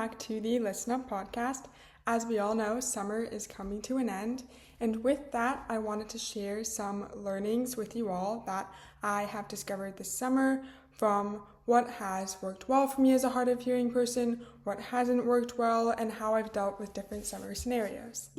back to the Listen Up podcast. As we all know, summer is coming to an end, and with that, I wanted to share some learnings with you all that I have discovered this summer from what has worked well for me as a hard of hearing person, what hasn't worked well, and how I've dealt with different summer scenarios.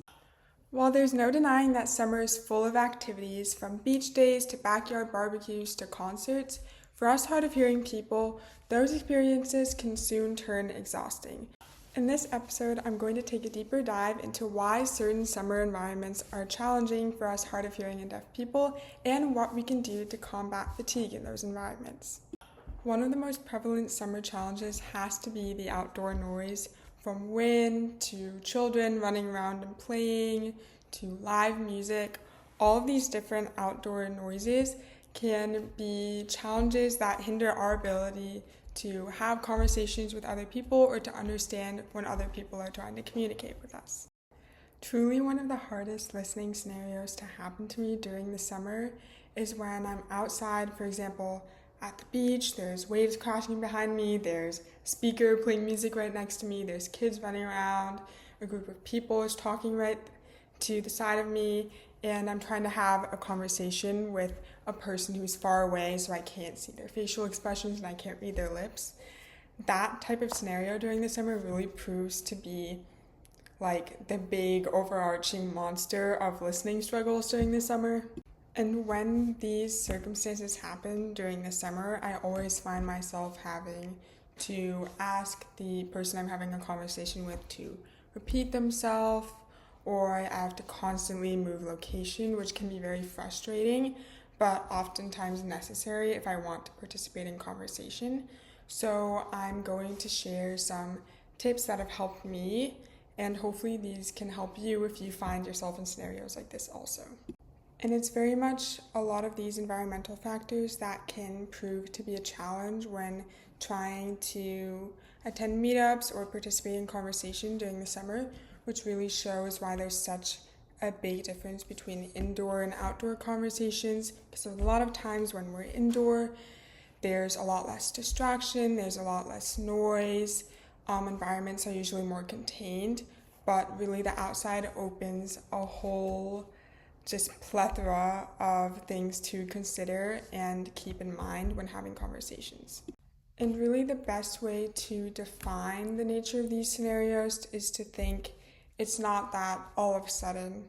While there's no denying that summer is full of activities, from beach days to backyard barbecues to concerts, for us hard of hearing people, those experiences can soon turn exhausting. In this episode, I'm going to take a deeper dive into why certain summer environments are challenging for us hard of hearing and deaf people, and what we can do to combat fatigue in those environments. One of the most prevalent summer challenges has to be the outdoor noise, from wind to children running around and playing to live music. All of these different outdoor noises can be challenges that hinder our ability to have conversations with other people or to understand when other people are trying to communicate with us. Truly one of the hardest listening scenarios to happen to me during the summer is when I'm outside, for example, at the beach, there's waves crashing behind me, there's a speaker playing music right next to me, there's kids running around, a group of people is talking right to the side of me, and I'm trying to have a conversation with a person who's far away so I can't see their facial expressions and I can't read their lips. That type of scenario during the summer really proves to be like the big overarching monster of listening struggles during the summer. And when these circumstances happen during the summer, I always find myself having to ask the person I'm having a conversation with to repeat themselves, or I have to constantly move location, which can be very frustrating, but oftentimes necessary if I want to participate in conversation. So I'm going to share some tips that have helped me, and hopefully these can help you if you find yourself in scenarios like this also. And it's very much a lot of these environmental factors that can prove to be a challenge when trying to attend meetups or participate in conversation during the summer, which really shows why there's such a big difference between indoor and outdoor conversations. Because a lot of times when we're indoor, there's a lot less distraction, there's a lot less noise, environments are usually more contained, but really the outside opens a whole just plethora of things to consider and keep in mind when having conversations. And really the best way to define the nature of these scenarios is to think it's not that all of a sudden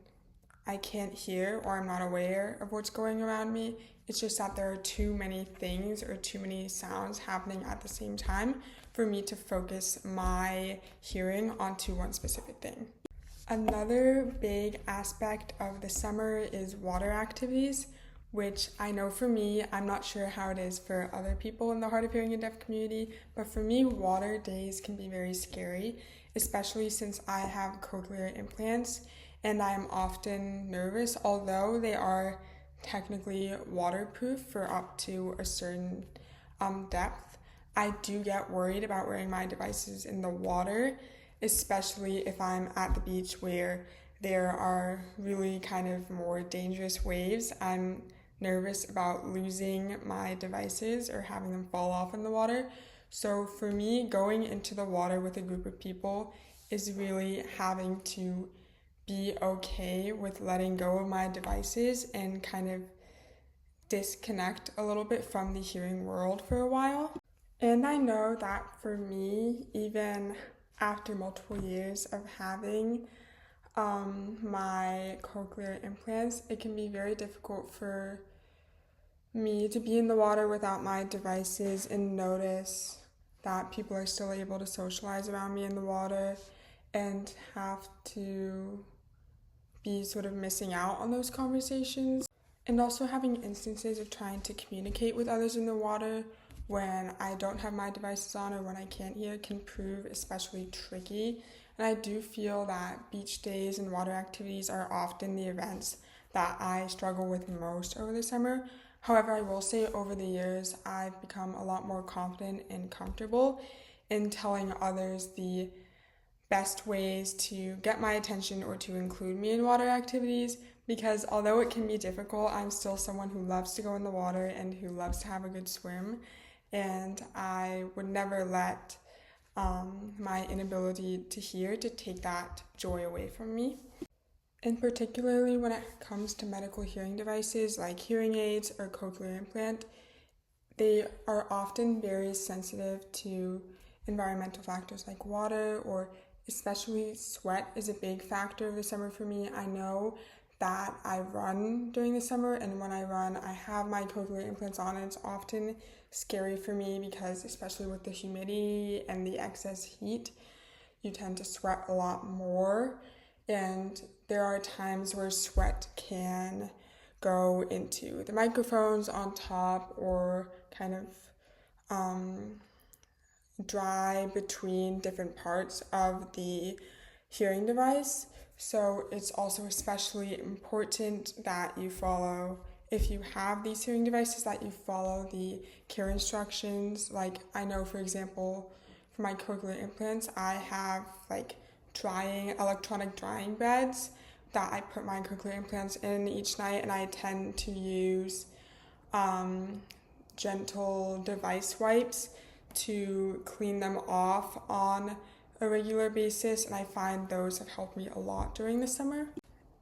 I can't hear or I'm not aware of what's going around me. It's just that there are too many things or too many sounds happening at the same time for me to focus my hearing onto one specific thing. Another big aspect of the summer is water activities, which I know for me, I'm not sure how it is for other people in the hard of hearing and deaf community, but for me, water days can be very scary, especially since I have cochlear implants and I'm often nervous, although they are technically waterproof for up to a certain depth. I do get worried about wearing my devices in the water, especially if I'm at the beach where there are really kind of more dangerous waves. I'm nervous about losing my devices or having them fall off in the water. So for me, going into the water with a group of people is really having to be okay with letting go of my devices and kind of disconnect a little bit from the hearing world for a while. And I know that for me, even after multiple years of having my cochlear implants, it can be very difficult for me to be in the water without my devices and notice that people are still able to socialize around me in the water and have to be sort of missing out on those conversations. And also having instances of trying to communicate with others in the water when I don't have my devices on or when I can't hear can prove especially tricky. And I do feel that beach days and water activities are often the events that I struggle with most over the summer. However, I will say over the years, I've become a lot more confident and comfortable in telling others the best ways to get my attention or to include me in water activities, because although it can be difficult, I'm still someone who loves to go in the water and who loves to have a good swim. And I would never let my inability to hear to take that joy away from me. And particularly when it comes to medical hearing devices like hearing aids or cochlear implant, they are often very sensitive to environmental factors like water, or especially sweat is a big factor of the summer for me. I know that I run during the summer, and when I run, I have my cochlear implants on, and it's often scary for me because, especially with the humidity and the excess heat, you tend to sweat a lot more, and there are times where sweat can go into the microphones on top or kind of dry between different parts of the hearing device. So it's also especially important that you follow, if you have these hearing devices, that you follow the care instructions. Like I know, for example, for my cochlear implants, I have like electronic drying beds that I put my cochlear implants in each night, and I tend to use gentle device wipes to clean them off on a regular basis, and I find those have helped me a lot during the summer.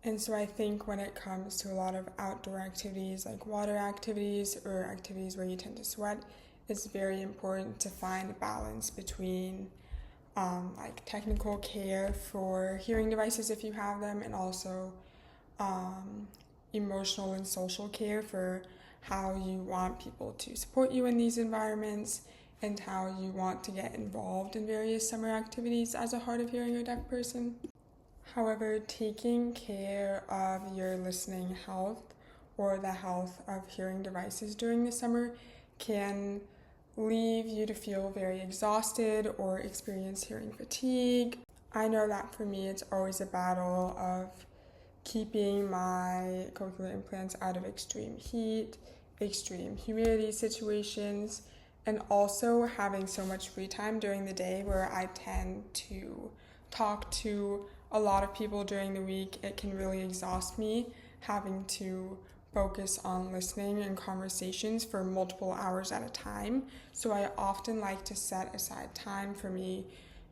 And so I think when it comes to a lot of outdoor activities like water activities or activities where you tend to sweat, it's very important to find a balance between like technical care for hearing devices if you have them, and also emotional and social care for how you want people to support you in these environments, and how you want to get involved in various summer activities as a hard of hearing or deaf person. However, taking care of your listening health or the health of hearing devices during the summer can leave you to feel very exhausted or experience hearing fatigue. I know that for me, it's always a battle of keeping my cochlear implants out of extreme heat, extreme humidity situations, and also having so much free time during the day where I tend to talk to a lot of people during the week. It can really exhaust me having to focus on listening and conversations for multiple hours at a time. So I often like to set aside time for me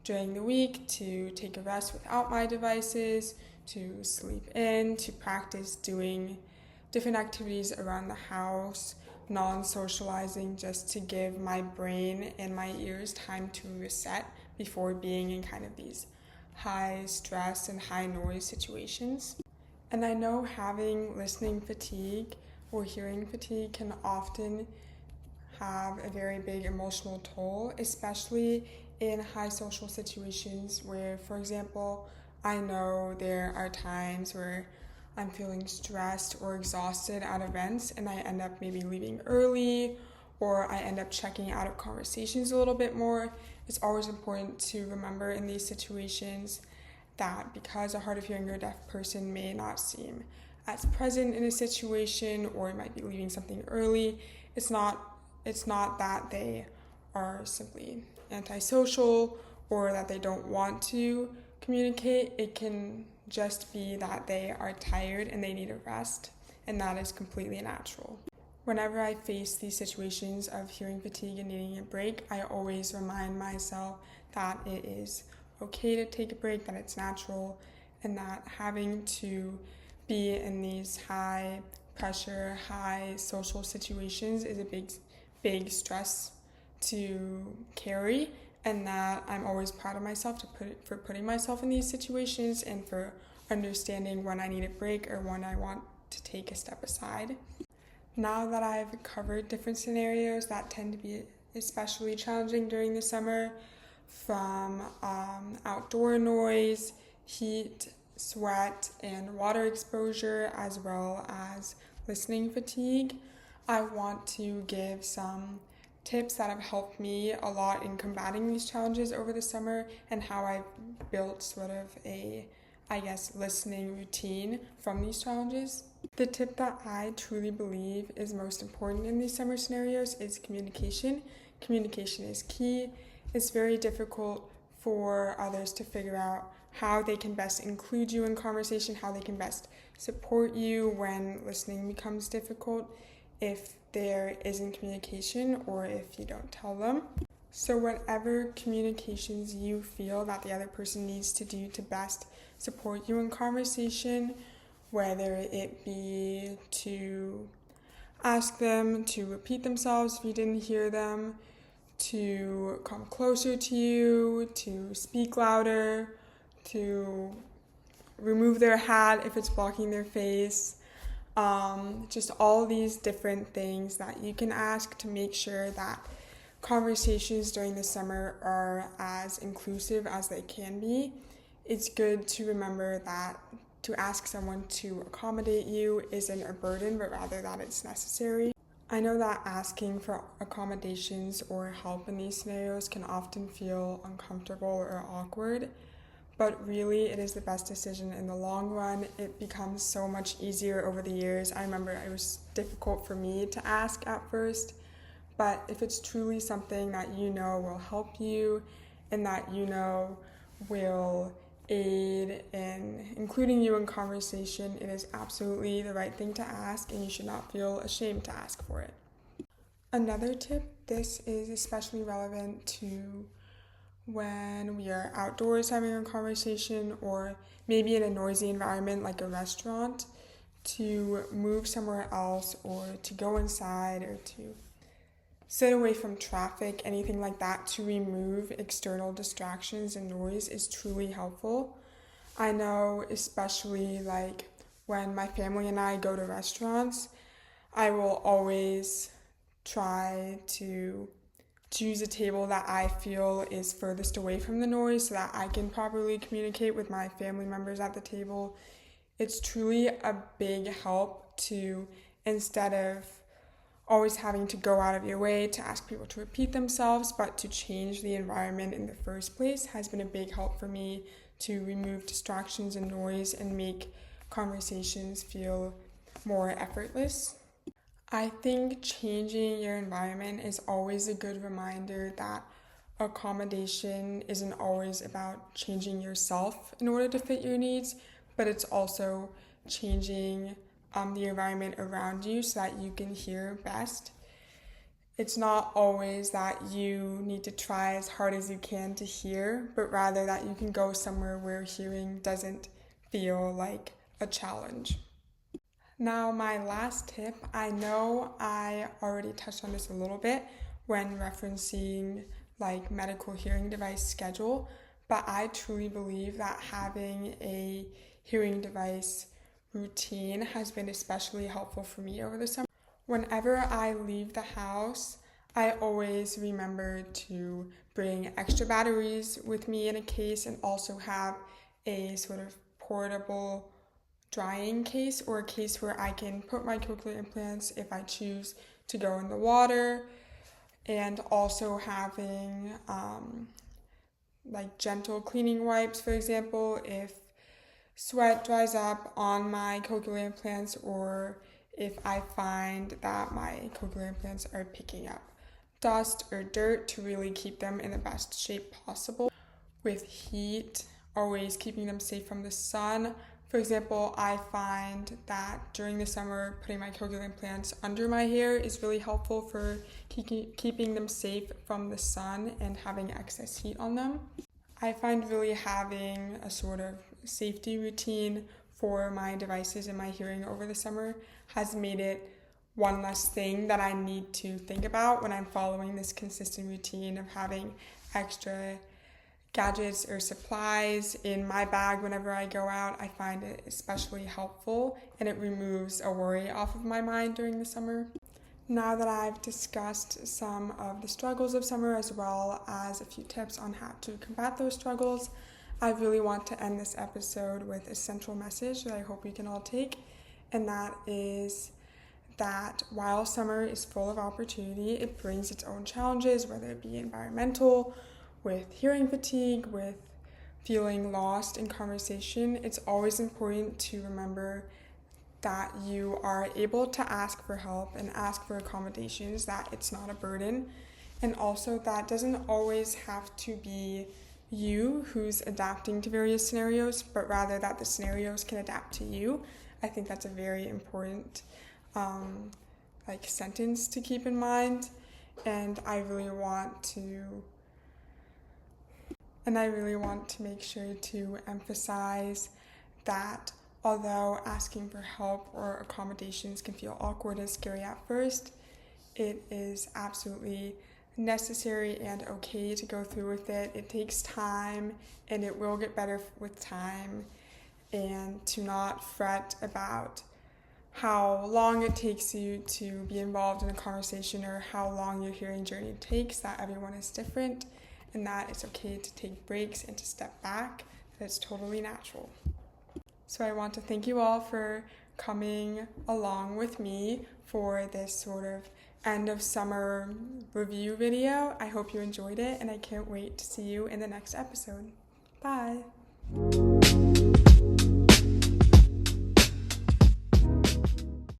during the week to take a rest without my devices, to sleep in, to practice doing different activities around the house, non-socializing, just to give my brain and my ears time to reset before being in kind of these high stress and high noise situations. And I know having listening fatigue or hearing fatigue can often have a very big emotional toll, especially in high social situations where, for example, I know there are times where I'm feeling stressed or exhausted at events, and I end up maybe leaving early, or I end up checking out of conversations a little bit more. It's always important to remember in these situations that because a hard of hearing or deaf person may not seem as present in a situation, or might be leaving something early, it's not that they are simply antisocial or that they don't want to communicate. It can just be that they are tired and they need a rest, and that is completely natural. Whenever I face these situations of hearing fatigue and needing a break, I always remind myself that it is okay to take a break, that it's natural, and that having to be in these high pressure, high social situations is a big stress to carry, and that I'm always proud of myself for putting myself in these situations and for understanding when I need a break or when I want to take a step aside. Now that I've covered different scenarios that tend to be especially challenging during the summer, from outdoor noise, heat, sweat, and water exposure, as well as listening fatigue, I want to give some tips that have helped me a lot in combating these challenges over the summer, and how I've built sort of a, listening routine from these challenges. The tip that I truly believe is most important in these summer scenarios is communication. Communication is key. It's very difficult for others to figure out how they can best include you in conversation, how they can best support you when listening becomes difficult if there isn't communication or if you don't tell them. So whatever communications you feel that the other person needs to do to best support you in conversation, whether it be to ask them to repeat themselves if you didn't hear them, to come closer to you, to speak louder, to remove their hat if it's blocking their face. Just all these different things that you can ask to make sure that conversations during the summer are as inclusive as they can be. It's good to remember that to ask someone to accommodate you isn't a burden, but rather that it's necessary. I know that asking for accommodations or help in these scenarios can often feel uncomfortable or awkward, but really it is the best decision in the long run. It becomes so much easier over the years. I remember it was difficult for me to ask at first, but if it's truly something that you know will help you and that you know will aid in including you in conversation, it is absolutely the right thing to ask, and you should not feel ashamed to ask for it. Another tip, this is especially relevant to when we are outdoors having a conversation or maybe in a noisy environment like a restaurant, to move somewhere else or to go inside or to sit away from traffic, anything like that, to remove external distractions and noise is truly helpful. I know, especially like when my family and I go to restaurants, I will always try to choose a table that I feel is furthest away from the noise so that I can properly communicate with my family members at the table. It's truly a big help to, instead of always having to go out of your way to ask people to repeat themselves, but to change the environment in the first place, has been a big help for me to remove distractions and noise and make conversations feel more effortless. I think changing your environment is always a good reminder that accommodation isn't always about changing yourself in order to fit your needs, but it's also changing the environment around you so that you can hear best. It's not always that you need to try as hard as you can to hear, but rather that you can go somewhere where hearing doesn't feel like a challenge. Now, my last tip, I know I already touched on this a little bit when referencing like medical hearing device schedule, but I truly believe that having a hearing device routine has been especially helpful for me over the summer. Whenever I leave the house, I always remember to bring extra batteries with me in a case and also have a sort of portable drying case or a case where I can put my cochlear implants if I choose to go in the water, and also having like gentle cleaning wipes, for example, if sweat dries up on my cochlear implants or if I find that my cochlear implants are picking up dust or dirt, to really keep them in the best shape possible. With heat, always keeping them safe from the sun. For example, I find that during the summer, putting my cochlear implants under my hair is really helpful for keeping them safe from the sun and having excess heat on them. I find really having a sort of safety routine for my devices and my hearing over the summer has made it one less thing that I need to think about when I'm following this consistent routine of having extra gadgets or supplies in my bag whenever I go out. I find it especially helpful, and it removes a worry off of my mind during the summer. Now that I've discussed some of the struggles of summer as well as a few tips on how to combat those struggles, I really want to end this episode with a central message that I hope we can all take, and that is that while summer is full of opportunity, it brings its own challenges, whether it be environmental, with hearing fatigue, with feeling lost in conversation. It's always important to remember that you are able to ask for help and ask for accommodations, that it's not a burden, and also that doesn't always have to be you who's adapting to various scenarios, but rather that the scenarios can adapt to you. I think that's a very important sentence to keep in mind. and I really want to make sure to emphasize that although asking for help or accommodations can feel awkward and scary at first, it is absolutely necessary and okay to go through with it. It takes time and it will get better with time, and to not fret about how long it takes you to be involved in a conversation or how long your hearing journey takes, that everyone is different and that it's okay to take breaks and to step back, that it's totally natural. So I want to thank you all for coming along with me for this sort of end of summer review video. I hope you enjoyed it and I can't wait to see you in the next episode. Bye!